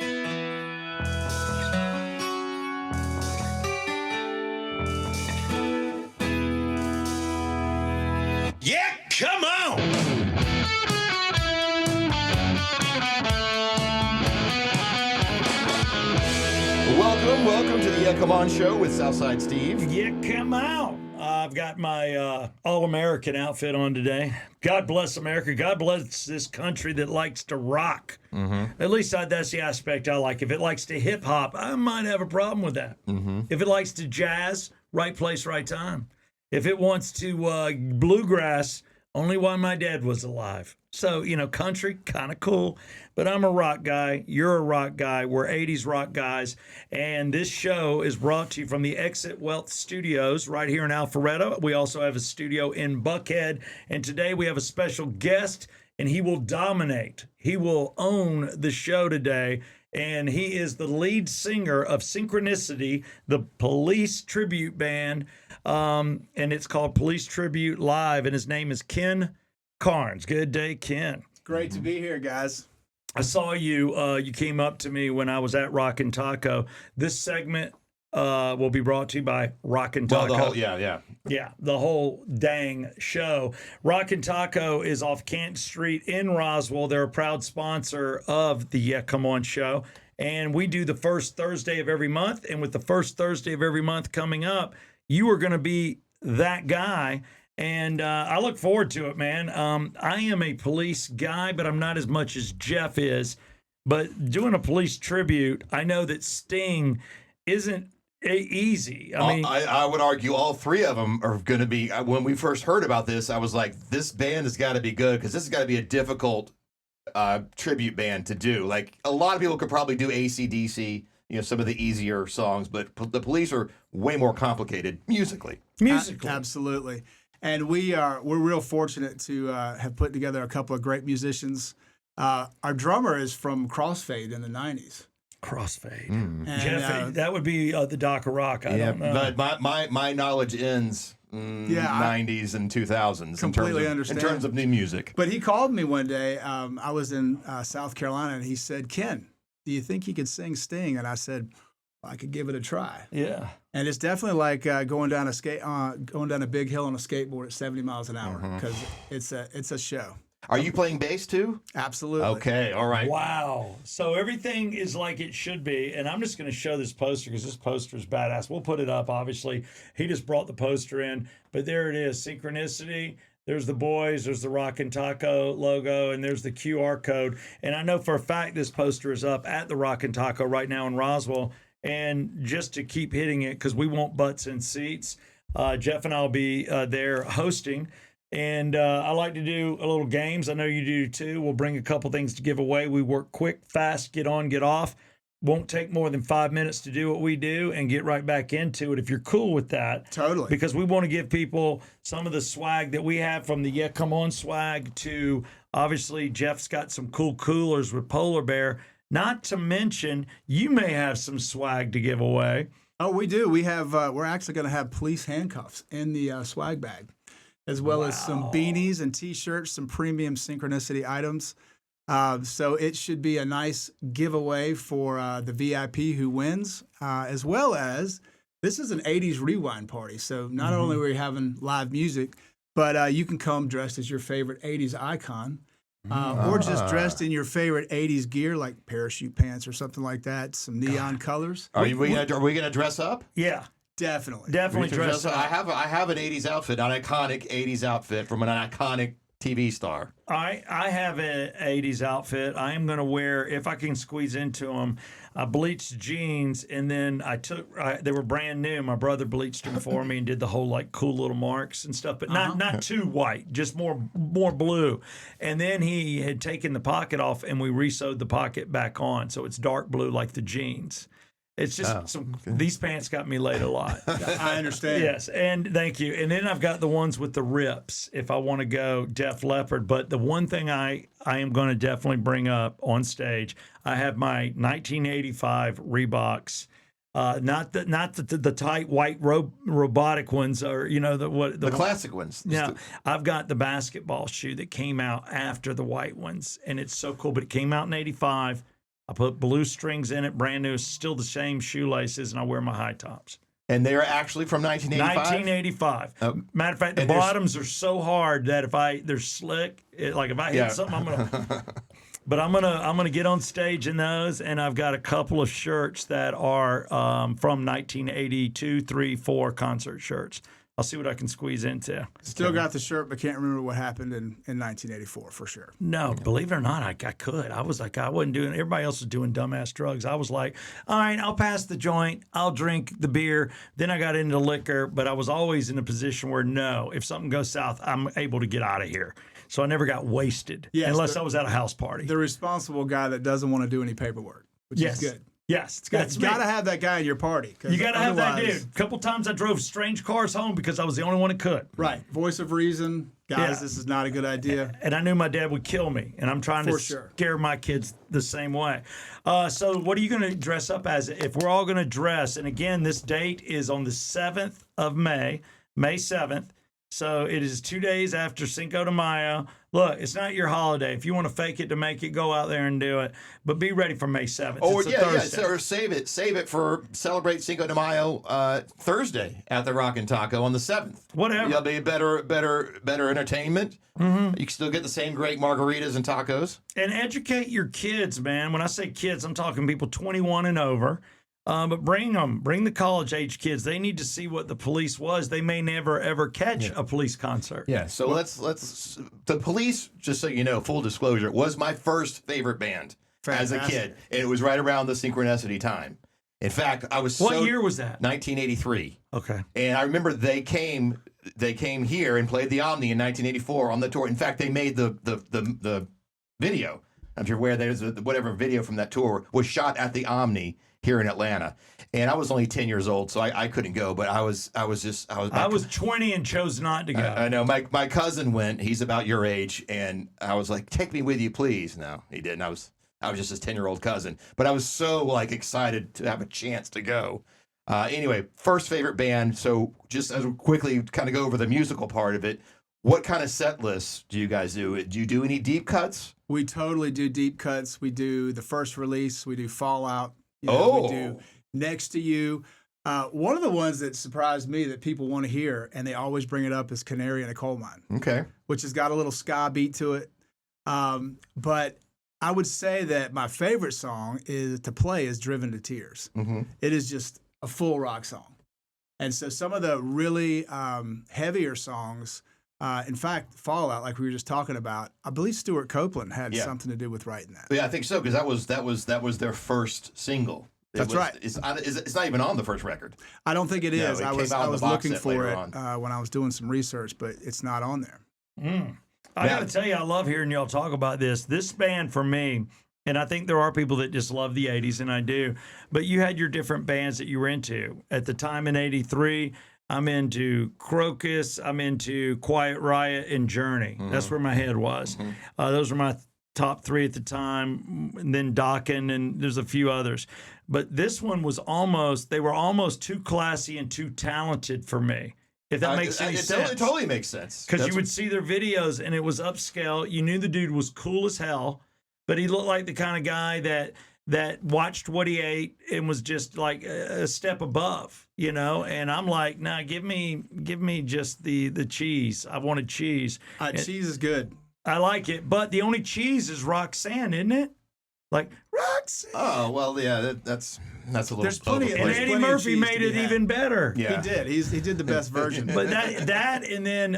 Yeah, come on! Welcome to the Yeah Come On Show with Southside Steve. Yeah, come out. I've got my all-American outfit on today. God bless America. God bless this country that likes to rock. Mm-hmm. At least that's the aspect I like. If it likes to hip-hop, I might have a problem with that. Mm-hmm. If it likes to jazz, right place, right time. If it wants to bluegrass, only while my dad was alive. So, country, kind of cool. But I'm a rock guy. You're a rock guy. We're 80s rock guys. And this show is brought to you from the Exit Wealth Studios right here in Alpharetta. We also have a studio in Buckhead. And today we have a special guest, and he will dominate. He will own the show today. And he is the lead singer of Synchronicity, the police tribute band. And it's called Police Tribute Live. And his name is Ken Carnes. Good day, Ken. Great to be here, guys. I saw you. You came up to me when I was at Rockin' Taco. This segment will be brought to you by Rockin' Taco. Well, yeah, the whole dang show. Rockin' Taco is off Canton Street in Roswell. They're a proud sponsor of the Yeah Come On show. And we do the first Thursday of every month. And with the first Thursday of every month coming up, you are going to be that guy. And I look forward to it, man. I am a police guy, but I'm not as much as Jeff is. But doing a police tribute, I know that Sting isn't easy. I would argue all three of them are going to be. When we first heard about this, I was like, this band has got to be good because this has got to be a difficult tribute band to do. Like, a lot of people could probably do AC/DC, some of the easier songs, but the Police are way more complicated musically. Absolutely. And we're real fortunate to have put together a couple of great musicians. Our drummer is from Crossfade in the 90s. Crossfade. Jeff, that would be the Doc of Rock. I don't know. But my knowledge ends 90s and 2000s completely understand. In terms of new music. But he called me one day. I was in South Carolina, and he said, Ken, do you think you could sing Sting? And I said, I could give it a try. Yeah. And it's definitely like going down a big hill on a skateboard at 70 miles an hour because it's a show. Are you playing bass too? Absolutely. Okay, all right. Wow. So everything is like it should be. And I'm just going to show this poster because this poster is badass. We'll put it up, obviously. He just brought the poster in. But there it is, Synchronicity. There's the boys, there's the Rockin' Taco logo, and there's the QR code. And I know for a fact this poster is up at the Rockin' Taco right now in Roswell. And just to keep hitting it, because we want butts in seats, Jeff and I will be there hosting. And I like to do a little games. I know you do too. We'll bring a couple things to give away. We work quick, fast, get on, get off. Won't take more than 5 minutes to do what we do and get right back into it if you're cool with that. Totally. Because we want to give people some of the swag that we have, from the Yeah Come On swag to, obviously, Jeff's got some cool coolers with Polar Bear. Not to mention, you may have some swag to give away. Oh, we do. We have. We're actually going to have police handcuffs in the swag bag, as well as some beanies and T-shirts, some premium Synchronicity items. So it should be a nice giveaway for the VIP who wins, as well as this is an 80s rewind party. So not only are we having live music, but you can come dressed as your favorite 80s icon. Or just dressed in your favorite 80s gear, like parachute pants or something like that, some neon colors. Are we gonna dress up? Yeah. Definitely Dress up. I have an 80s outfit, an iconic 80s outfit from an iconic TV star. I have an 80s outfit. I am going to wear, if I can squeeze into them, bleached jeans, and then they were brand new. My brother bleached them for me and did the whole like cool little marks and stuff, but not too white, just more blue. And then he had taken the pocket off, and we re-sewed the pocket back on, so it's dark blue like the jeans. It's just these pants got me laid a lot. I understand. Yes, and thank you. And then I've got the ones with the rips if I want to go Def Leppard. But the one thing I am going to definitely bring up on stage, I have my 1985 Reeboks. Not the tight white robotic ones, or the classic ones. Yeah, I've got the basketball shoe that came out after the white ones, and it's so cool. But it came out in '85. I put blue strings in it, brand new, still the same shoelaces, and I wear my high tops. And they're actually from 1985? 1985. Oh. Matter of fact, the And there's- bottoms are so hard that if they're slick. Like if I hit something, I'm gonna. But I'm gonna get on stage in those, and I've got a couple of shirts that are from 1982, 3, 4 concert shirts. I'll see what I can squeeze into. Still got the shirt, but can't remember what happened in 1984 for sure. No, believe it or not, I could. I was like, I wasn't doing. Everybody else was doing dumbass drugs. I was like, all right, I'll pass the joint. I'll drink the beer. Then I got into liquor, but I was always in a position where no, if something goes south, I'm able to get out of here. So I never got wasted, unless I was at a house party. The responsible guy that doesn't want to do any paperwork, which is good. Yes, it's You got to have that guy in your party. You got to have that dude. A couple times I drove strange cars home because I was the only one that could. Right. Voice of reason. Guys, this is not a good idea. And I knew my dad would kill me, and I'm trying to scare my kids the same way. So what are you going to dress up as? If we're all going to dress, and again, this date is on the 7th of May, May 7th. So it is 2 days after Cinco de Mayo. Look, it's not your holiday. If you want to fake it to make it, go out there and do it. But be ready for May 7th. Or Thursday. or save it for celebrate Cinco de Mayo Thursday at the Rockin' Taco on the 7th. Whatever. It'll be better entertainment. Mm-hmm. You can still get the same great margaritas and tacos. And educate your kids, man. When I say kids, I'm talking people 21 and over. But bring the college age kids. They need to see what the police was. They may never ever catch a police concert. Yeah. So let's the police. Just so you know, full disclosure, was my first favorite band as a kid. And it was right around the Synchronicity time. In fact, I was. What year was that? 1983. Okay. And I remember they came here and played the Omni in 1984 on the tour. In fact, they made the video. I'm sure where there's whatever video from that tour was shot at the Omni here in Atlanta, and I was only 10 years old, so I couldn't go. But I was 20 and chose not to go. I know my cousin went. He's about your age, and I was like, "Take me with you, please." No, he didn't. I was just his 10-year-old cousin, but I was so excited to have a chance to go. Anyway, first favorite band. So just as we quickly kind of go over the musical part of it. What kind of set lists do you guys do? Do you do any deep cuts? We totally do deep cuts. We do the first release. We do Fallout. We do Next to You. One of the ones that surprised me that people want to hear, and they always bring it up, is Canary in a Coal Mine. Okay. Which has got a little ska beat to it. But I would say that my favorite song to play is Driven to Tears. Mm-hmm. It is just a full rock song. And so some of the really heavier songs, in fact, Fallout, like we were just talking about, I believe Stuart Copeland had something to do with writing that. Yeah, I think so, because that was their first single. That's right. It's not even on the first record. I don't think it is. No, I was looking for it when I was doing some research, but it's not on there. I got to tell you, I love hearing y'all talk about this. This band for me, and I think there are people that just love the 80s, and I do, but you had your different bands that you were into. At the time in 83, I'm into Crocus, I'm into Quiet Riot, and Journey. Mm-hmm. That's where my head was. Mm-hmm. Those were my top 3 at the time, and then Dokken, and there's a few others. But this one was they were almost too classy and too talented for me. If that makes any sense. It totally makes sense. Because you would see their videos, and it was upscale. You knew the dude was cool as hell, but he looked like the kind of guy that watched what he ate and was just like a step above, And I'm like, nah, give me just the cheese. I wanted cheese. Cheese is good. I like it, but the only cheese is Roxanne, isn't it? Like Roxanne. Oh well, yeah, that's a little. There's plenty, and Eddie Murphy made it even better. Yeah, he did. He did the best version. But that, and then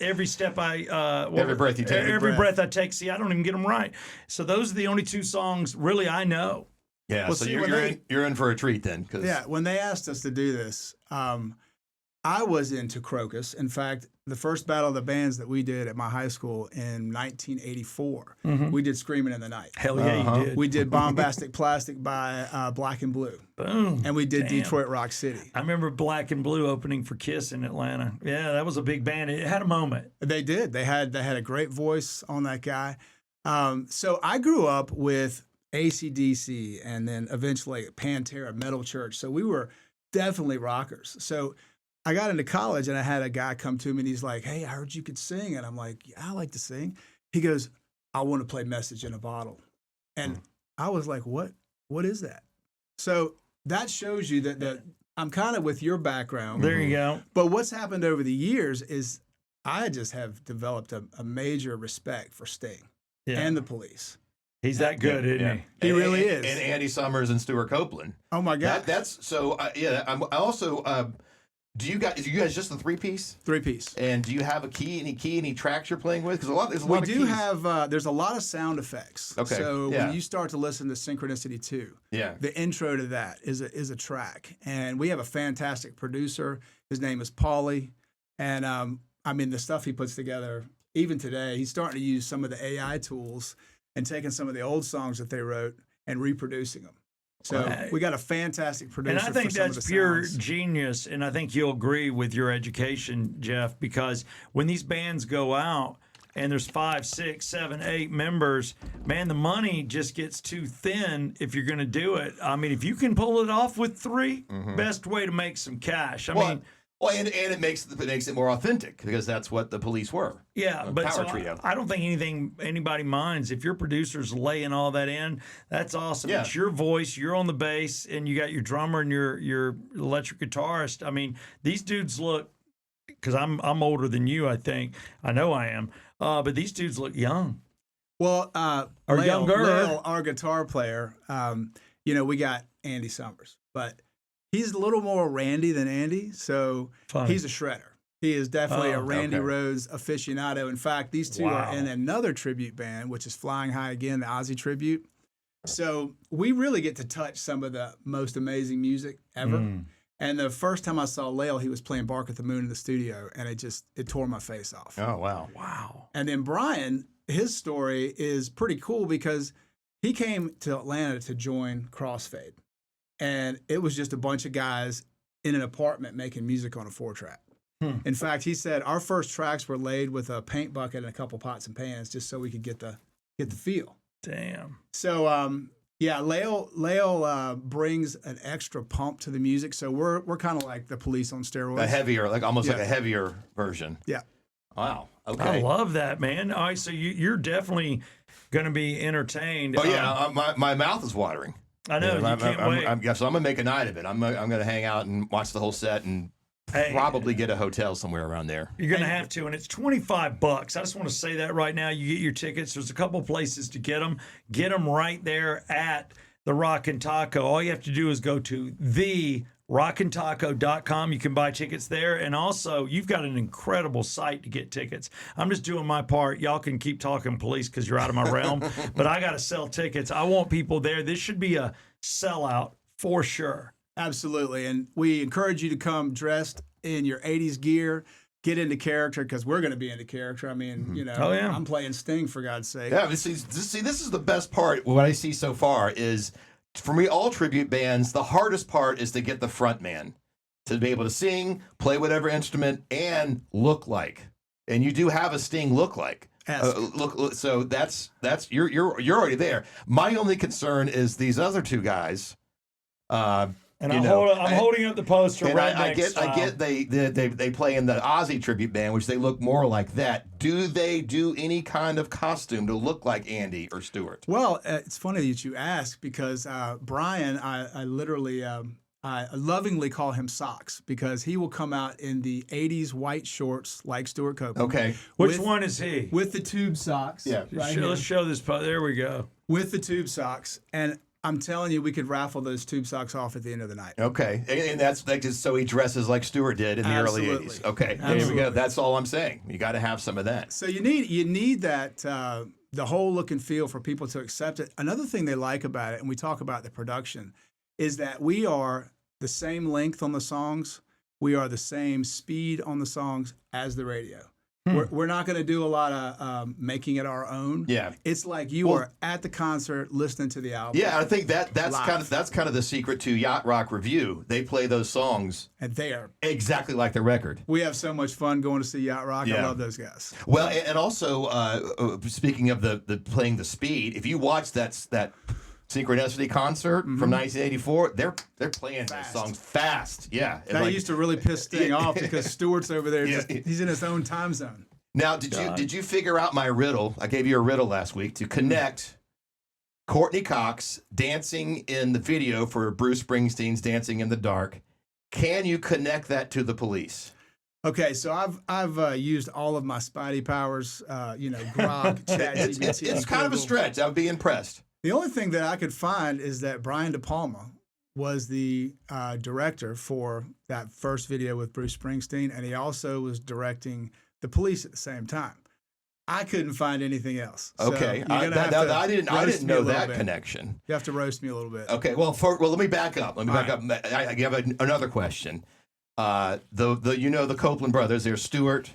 every step every breath you take, every breath I take. See, I don't even get them right. So those are the only 2 songs really I know. Yeah, well, so you're in for a treat then. Yeah, when they asked us to do this, I was into Crocus. In fact, the first Battle of the Bands that we did at my high school in 1984, we did Screaming in the Night. Hell yeah, you did. We did Bombastic Plastic by Black and Blue. Boom. And we did Detroit Rock City. I remember Black and Blue opening for Kiss in Atlanta. Yeah, that was a big band. It had a moment. They did. They had a great voice on that guy. So I grew up with AC/DC and then eventually Pantera, Metal Church. So we were definitely rockers. So I got into college and I had a guy come to me and he's like, "Hey, I heard you could sing." And I'm like, "Yeah, I like to sing." He goes, "I want to play Message in a Bottle." And I was like, what is that? So that shows you that I'm kind of with your background. There you go. But what's happened over the years is I just have developed a major respect for Sting and the Police. He's that good, isn't he? He really is. And Andy Summers and Stuart Copeland. Oh my God. That's so. I also. Do you guys just the 3-piece? 3-piece. And do you have any tracks you're playing with? Because there's a lot of We do keys. have. There's a lot of sound effects. Okay. So Yeah. when you start to listen to Synchronicity 2, Yeah. the intro to that is a track, and we have a fantastic producer. His name is Paulie, and I mean the stuff he puts together. Even today, he's starting to use some of the AI tools and taking some of the old songs that they wrote and reproducing them. So we got a fantastic producer. And I think for some of that's the pure sounds. genius. And I think you'll agree with your education, Jeff, because when these bands go out and there's 5, 6, 7, 8 members, man, the money just gets too thin if you're going to do it. I mean, if you can pull it off with 3, best way to make some cash. I mean, and it makes it more authentic because that's what the Police were. yeah, A but power so trio. I don't think anybody minds if your producer's laying all that in. That's awesome. Yeah. It's your voice. You're on the bass, and you got your drummer and your electric guitarist. I mean, these dudes look. Because I'm older than you, I think. I know I am. But these dudes look young. Well, Or Lale, younger. Lale, our guitar player, we got Andy Summers, but he's a little more Randy than Andy, so Funny. he's a shredder. He is definitely a Oh, Randy okay. Rhoads aficionado. In fact, these two Wow. are in another tribute band, which is Flying High Again, the Ozzy tribute. So we really get to touch some of the most amazing music ever. Mm. And the first time I saw Lale, he was playing Bark at the Moon in the studio, and it tore my face off. Oh wow. Wow. And then Brian, his story is pretty cool because he came to Atlanta to join Crossfade. And it was just a bunch of guys in an apartment making music on a 4-track. In fact, he said our first tracks were laid with a paint bucket and a couple pots and pans just so we could get the feel. Damn. So Lale brings an extra pump to the music. So we're kind of like the Police on steroids. A heavier, almost Yeah. like a heavier version. Yeah. Wow. I Okay. love that, man. All right, so you're definitely going to be entertained. Oh yeah, my mouth is watering. I know. Yeah, You can't wait. So I'm gonna make a night of it. I'm gonna hang out and watch the whole set and Hey. probably get a hotel somewhere around there. You're going to have to, and it's $25. I just want to say that right now. You get your tickets. There's a couple places to get them. Get them right there at the Rockin' Taco. All you have to do is go to therockintaco.com. You can buy tickets there, and also you've got an incredible site to get tickets. I'm just doing my part. Y'all can keep talking Police because you're out of my realm, but I got to sell tickets. I want people there. This should be a sellout for sure. Absolutely. And we encourage you to come dressed in your 80s gear, get into character because we're going to be into character. I mean, Oh, yeah. I'm playing Sting for God's sake. Yeah, this is the best part. What I see so far is, for me, all tribute bands, the hardest part is to get the front man to be able to sing, play whatever instrument, and look like. And you do have a Sting look like. Look, so that's you're already there. My only concern is these other two guys. And I'm holding up the poster And right I next get they play in the Ozzy tribute band, which they look more like that. Do they do any kind of costume to look like Andy or Stuart? Well, it's funny that you ask because Brian, I literally, I lovingly call him Socks because he will come out in the 80s white shorts like Stuart Copeland. Okay. Which one is he? With the tube socks. Yeah. Right here. Let's show this. There we go. With the tube socks. And I'm telling you, we could raffle those tube socks off at the end of the night. Okay, and that's like just so he dresses like Stewart did in the early Absolutely. '80s. Okay, there we Absolutely. go. That's all I'm saying. You got to have some of that. So you need that the whole look and feel for people to accept it. Another thing they like about it, and we talk about the production, is that we are the same length on the songs. We are the same speed on the songs as the radio. We're not going to do a lot of making it our own. Yeah. It's like you are at the concert listening to the album. Yeah, I think that's Live. kind of the secret to Yacht Rock Review. They play those songs And they are. exactly like the record. We have so much fun going to see Yacht Rock. I Yeah. love those guys. Well, and also speaking of the playing the speed, if you watch that Synchronicity concert from 1984, they're playing those Fast. songs fast. Yeah. That used to really piss Sting off because Stewart's over there. Yeah. He's in his own time zone. Now, did you figure out my riddle? I gave you a riddle last week to connect Courtney Cox dancing in the video for Bruce Springsteen's Dancing in the Dark. Can you connect that to the police? Okay, so I've used all of my Spidey powers, Grok, ChatGPT. It's kind of a Google. stretch. I would be impressed. The only thing that I could find is that Brian De Palma was the director for that first video with Bruce Springsteen, and he also was directing The Police at the same time. I couldn't find anything else. So Okay, I didn't know that connection. You have to roast me a little bit. Okay, well, let me back up. I have another question. The Copeland brothers. There's Stewart.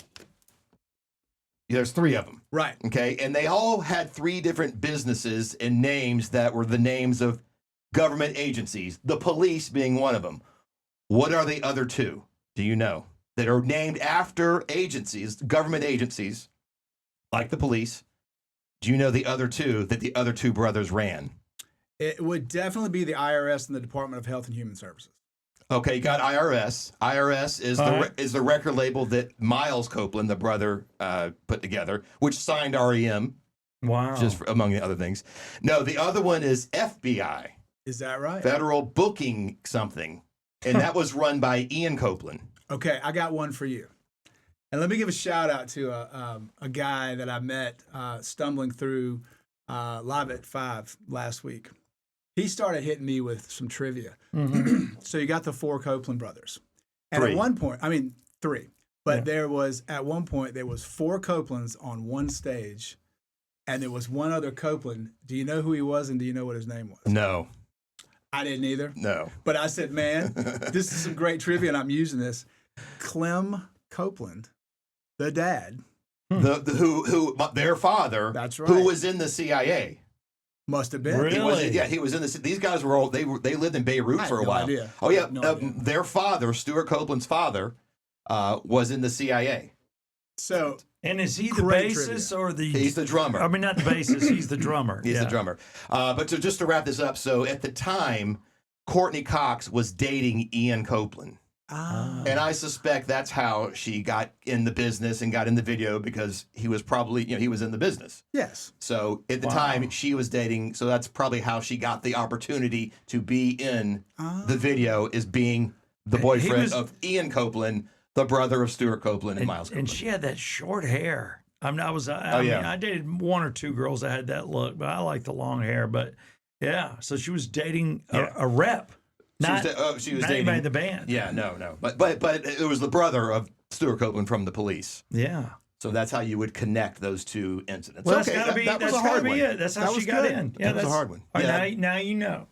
There's three of them. Right. Okay, and they all had three different businesses and names that were the names of government agencies. The police being one of them. What are the other two? Do you know that are named after agencies, government agencies, like the police? Do you know the other two that the other two brothers ran? It would definitely be the IRS and the Department of Health and Human Services. Okay, you got IRS. IRS is the record label that Miles Copeland, the brother, put together, which signed REM. Wow. Just among the other things. No, the other one is FBI. Is that right? Federal Booking something. And that was run by Ian Copeland. Okay, I got one for you. And let me give a shout out to a guy that I met stumbling through Live at 5 last week. He started hitting me with some trivia. Mm-hmm. So you got the four Copeland brothers. And Three. at one point, three. But at one point, there was four Copelands on one stage. And there was one other Copeland. Do you know who he was and do you know what his name was? No. I didn't either. No. But I said, man, this is some great trivia and I'm using this. Clem Copeland, the dad. Their father, That's right. who was in the CIA. Must have been. Really? He was in the. These guys were all they lived in Beirut for a no while. idea. Oh yeah, No idea. their father, Stuart Copeland's father, was in the CIA. So, And is he the Great bassist trivia. or the? He's the drummer. I mean, not the bassist. He's the drummer. He's the drummer. But just to wrap this up, so at the time, Courtney Cox was dating Ian Copeland. And I suspect that's how she got in the business and got in the video because he was probably, he was in the business. yes. So at the time she was dating, so that's probably how she got the opportunity to be in the video, is being the boyfriend of Ian Copeland, the brother of Stuart Copeland and Miles Copeland. And she had that short hair. I mean, I dated one or two girls that had that look, but I like the long hair. But yeah, so she was dating a rep. She was dating anybody in the band. Yeah, no. But it was the brother of Stuart Copeland from the Police. Yeah. So that's how you would connect those two incidents. Well, okay, that's gotta be, that was that's a hard gotta one. be it. That's how she got in. Yeah, that was a hard one. All Yeah. right, now you know.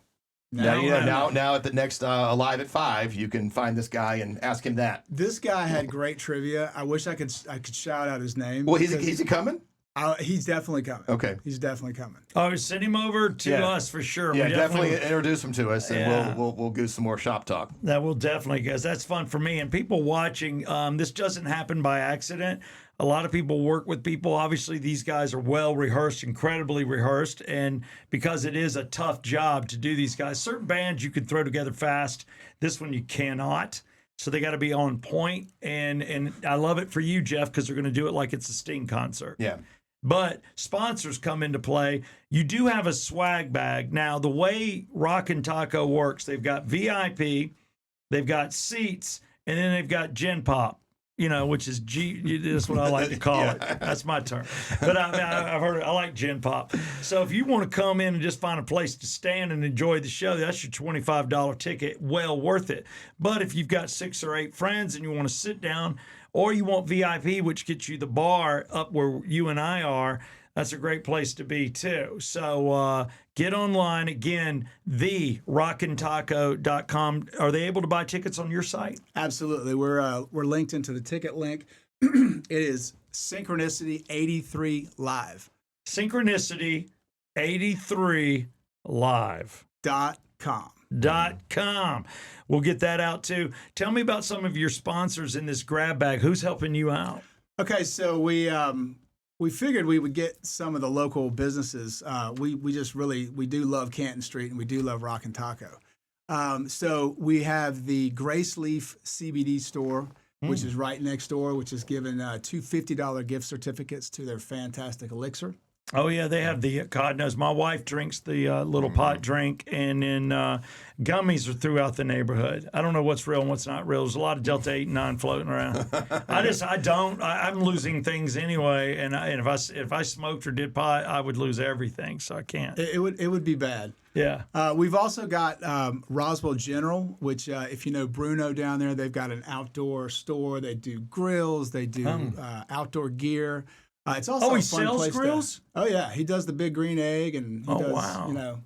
Now at the next Alive at 5, you can find this guy and ask him that. This guy had great trivia. I wish I could shout out his name. Well, he's coming? He's definitely coming. Okay. He's definitely coming. Oh, send him over to us for sure. Yeah, We definitely introduce him to us, and Yeah. we'll do some more shop talk. That will definitely, guys. That's fun for me. And people watching, this doesn't happen by accident. A lot of people work with people. Obviously, these guys are well rehearsed, incredibly rehearsed. And because it is a tough job to do these guys, certain bands you can throw together fast. This one you cannot. So they got to be on point. And I love it for you, Jeff, because they're going to do it like it's a Sting concert. Yeah. But sponsors come into play. You do have a swag bag. Now, the way Rockin' Taco works, they've got VIP, they've got seats, and then they've got Gen Pop, which is that's what I like to call it. That's my term. But I've heard it. I like Gen Pop. So if you want to come in and just find a place to stand and enjoy the show, that's your $25 ticket. Well worth it. But if you've got 6 or 8 friends and you want to sit down, or you want VIP, which gets you the bar up where you and I are, that's a great place to be too. So get online again, therockintaco.com. Are they able to buy tickets on your site? Absolutely. We're linked into the ticket link. It is Synchronicity 83 Live. Synchronicity 83 .com. .com. We'll get that out too. Tell me about some of your sponsors in this grab bag. Who's helping you out? Okay, so we figured we would get some of the local businesses. We do love Canton Street and we do love Rockin' Taco. So we have the Grace Leaf CBD store, which is right next door, which is giving 2 $50 gift certificates to their fantastic elixir. Oh yeah, they have the God knows. My wife drinks the little pot drink, and then gummies are throughout the neighborhood. I don't know what's real and what's not real. There's a lot of Delta 8 and 9 floating around. I'm losing things anyway, and if I smoked or did pot, I would lose everything. So I can't. It would be bad. Yeah. We've also got Roswell General, which if you know Bruno down there, they've got an outdoor store. They do grills. They do outdoor gear. It's also he a fun sells place grills? Oh yeah, he does the Big Green Egg, and he does wow.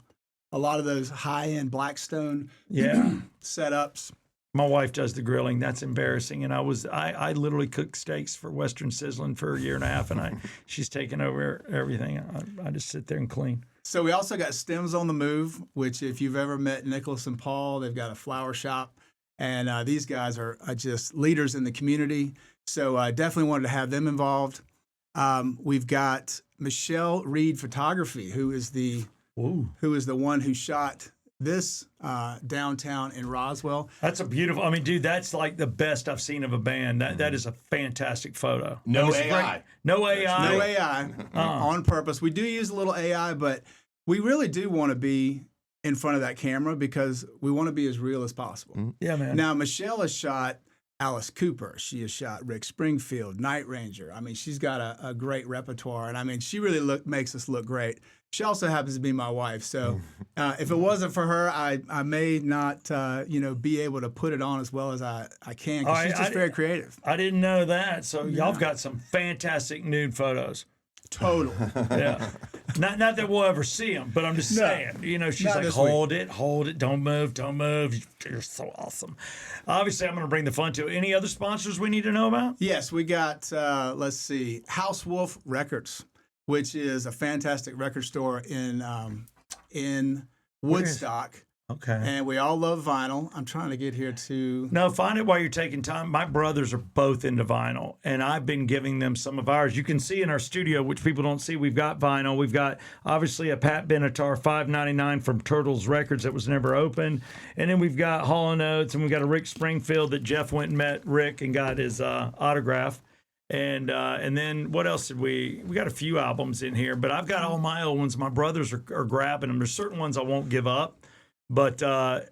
A lot of those high-end Blackstone Yeah. setups. My wife does the grilling. That's embarrassing. And I literally cooked steaks for Western Sizzling for a year and a half, and she's taken over everything. I just sit there and clean. So we also got Stems on the Move, which if you've ever met Nicholas and Paul, they've got a flower shop, and these guys are just leaders in the community. So I definitely wanted to have them involved. We've got Michelle Reed Photography, who is the one who shot this downtown in Roswell. That's a beautiful. I mean, dude, that's like the best I've seen of a band. That is a fantastic photo. No AI. No AI. No AI on purpose. We do use a little AI, but we really do want to be in front of that camera because we want to be as real as possible. Yeah, man. Now, Michelle has shot Alice Cooper. She has shot Rick Springfield, Night Ranger. I mean, she's got a great repertoire, and I mean, she really makes us look great. She also happens to be my wife, so if it wasn't for her, I may not be able to put it on as well as I can. 'Cause she's just very creative. I didn't know that. So y'all have got some fantastic nude photos. Total. Yeah. Not that we'll ever see them, but I'm just saying. She's like, hold it, don't move. You're so awesome. Obviously, I'm going to bring the fun to it. Any other sponsors we need to know about? Yes, we got, let's see, House Wolf Records, which is a fantastic record store in Woodstock. Okay. And we all love vinyl. I'm trying to get here to... No, find it while you're taking time. My brothers are both into vinyl, and I've been giving them some of ours. You can see in our studio, which people don't see, we've got vinyl. We've got, obviously, a Pat Benatar $5.99 from Turtles Records that was never opened. And then we've got Hall & Oates, and we've got a Rick Springfield that Jeff went and met Rick and got his autograph. And then what else did we got a few albums in here, but I've got all my old ones. My brothers are grabbing them. There's certain ones I won't give up. But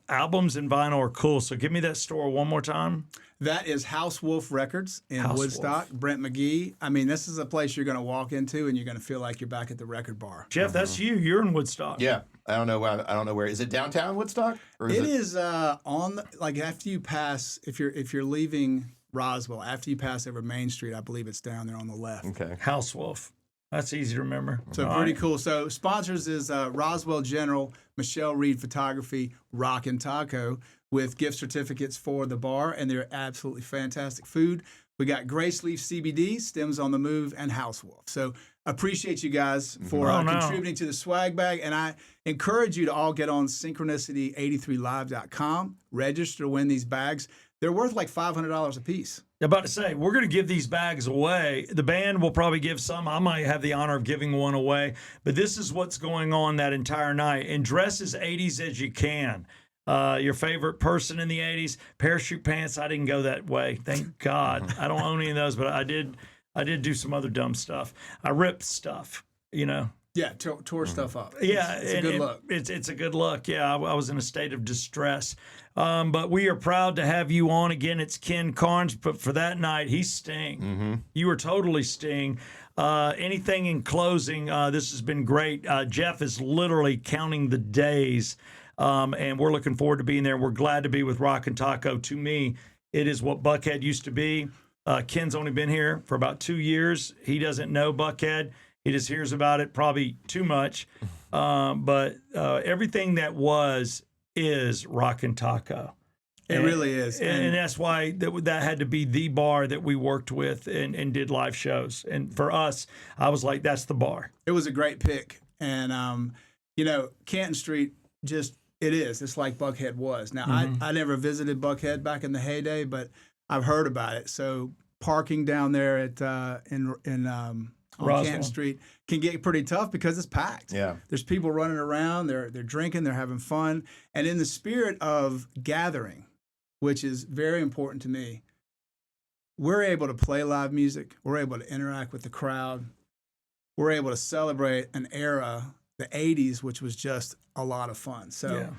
albums and vinyl are cool. So give me that store one more time. That is House Wolf Records in Woodstock. Brent McGee. I mean, this is a place you're going to walk into and you're going to feel like you're back at the record bar. Jeff, that's you. You're in Woodstock. Yeah. I don't know where. Is it downtown Woodstock? Or it is on after you pass, if you're leaving Roswell, after you pass over Main Street, I believe it's down there on the left. Okay. House Wolf. That's easy to remember. So pretty cool. So sponsors is Roswell General, Michelle Reed Photography, Rockin' Taco, with gift certificates for the bar, and they're absolutely fantastic food. We got Grace Leaf CBD, Stems on the Move, and House Wolf. So appreciate you guys for contributing to the swag bag, and I encourage you to all get on Synchronicity83live.com, register to win these bags. They're worth like $500 a piece. I'm about to say, we're going to give these bags away. The band will probably give some. I might have the honor of giving one away. But this is what's going on that entire night. And dress as 80s as you can. Your favorite person in the 80s. Parachute pants, I didn't go that way. Thank God. I don't own any of those, but I did do some other dumb stuff. I ripped stuff, Yeah, tore stuff up. Yeah, it's a good look. It's a good look. Yeah, I was in a state of distress. But we are proud to have you on again. It's Ken Carnes, but for that night, he's Sting. Mm-hmm. You were totally Sting. Anything in closing? This has been great. Jeff is literally counting the days, and we're looking forward to being there. We're glad to be with Rockin' Taco. To me, it is what Buckhead used to be. Ken's only been here for about 2 years. He doesn't know Buckhead. He just hears about it probably too much. But everything that is Rockin' Taco. It really is. And that's why that had to be the bar that we worked with and did live shows. And for us, I was like, that's the bar. It was a great pick. And, Canton Street it's like Buckhead was. Now, I never visited Buckhead back in the heyday, but I've heard about it. So parking down there at on Canton Street can get pretty tough because it's packed. Yeah. There's people running around, they're drinking, they're having fun. And in the spirit of gathering, which is very important to me, we're able to play live music, we're able to interact with the crowd. we're able to celebrate an era, the 80s, which was just a lot of fun. So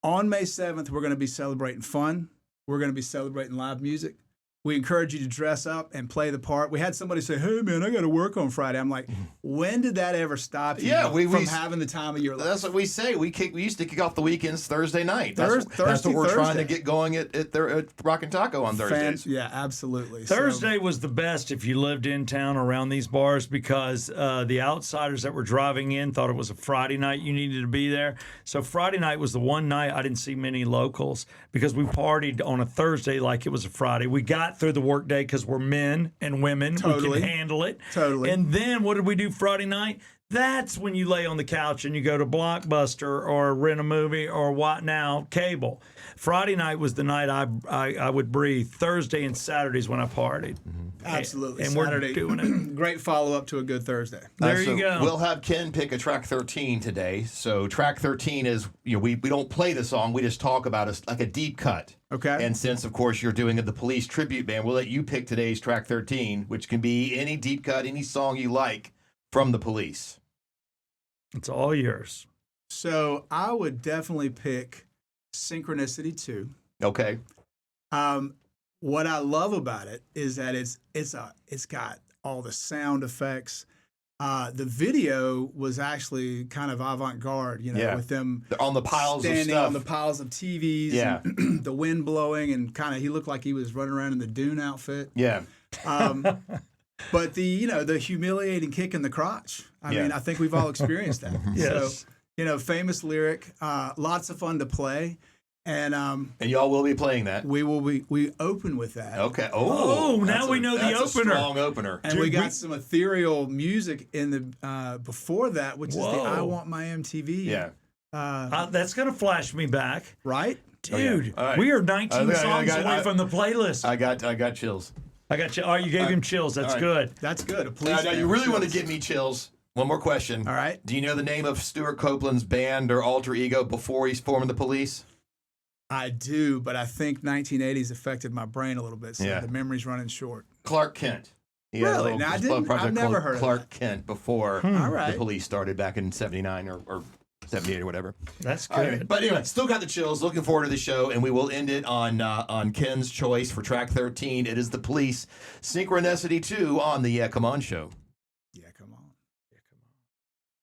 on May 7th, we're going to be celebrating fun. We're going to be celebrating live music. We encourage you to dress up and play the part. We had somebody say, "Hey, man, I got to work on Friday." I'm like, when did that ever stop you from having the time of your life? That's what we say. We used to kick off the weekends Thursday night. That's what we're trying to get going at Rockin' Taco on Thursdays. Yeah, absolutely. Thursday was the best if you lived in town around these bars because the outsiders that were driving in thought it was a Friday night you needed to be there. So Friday night was the one night I didn't see many locals because we partied on a Thursday like it was a Friday. We got through the workday because we're men and women. Totally. We can handle it. Totally. And then what did we do Friday night? That's when you lay on the couch and you go to Blockbuster or rent a movie or what now, cable. Friday night was the night I would breathe. Thursday and Saturdays when I partied. Absolutely. And Saturday, we're doing it. Great follow-up to a good Thursday. There you go. We'll have Ken pick a track 13 today. So track 13 is, we don't play the song. We just talk about it like a deep cut. Okay. And since, of course, you're doing the Police tribute band, we'll let you pick today's track 13, which can be any deep cut, any song you like from the Police. It's all yours. So I would definitely pick Synchronicity 2. Okay. What I love about it is that it's got all the sound effects. The video was actually kind of avant-garde, with them on the piles of standing stuff. on the piles of TVs, and the wind blowing, and kind of he looked like he was running around in the Dune outfit. Yeah. But the humiliating kick in the crotch. I mean, I think we've all experienced that. Yes. So, famous lyric, lots of fun to play. And y'all will be playing that. we open with that. Okay. Oh, now we know the that's opener. A strong opener. And we got some ethereal music in the before that, which is the "I Want My MTV." Yeah. That's going to flash me back. Right? Dude, All right. we are 19 songs I away from the playlist. I got chills. I got you. Oh, you gave him chills. That's right. good. That's good. A Now, police you band. really want to give me chills. One more question. All right. Do you know the name of Stuart Copeland's band or alter ego before he's forming the Police? I do, but I think 1980s affected my brain a little bit, so the memory's running short. Clark Kent. He had a Really? little Now, project I've never called heard of Clark Kent before All right. the Police started back in 79 or 78 or whatever. That's good. All right. But anyway, still got the chills. Looking forward to the show, and we will end it on Ken's choice for track 13. It is the Police, Synchronicity 2 on the Come On Show.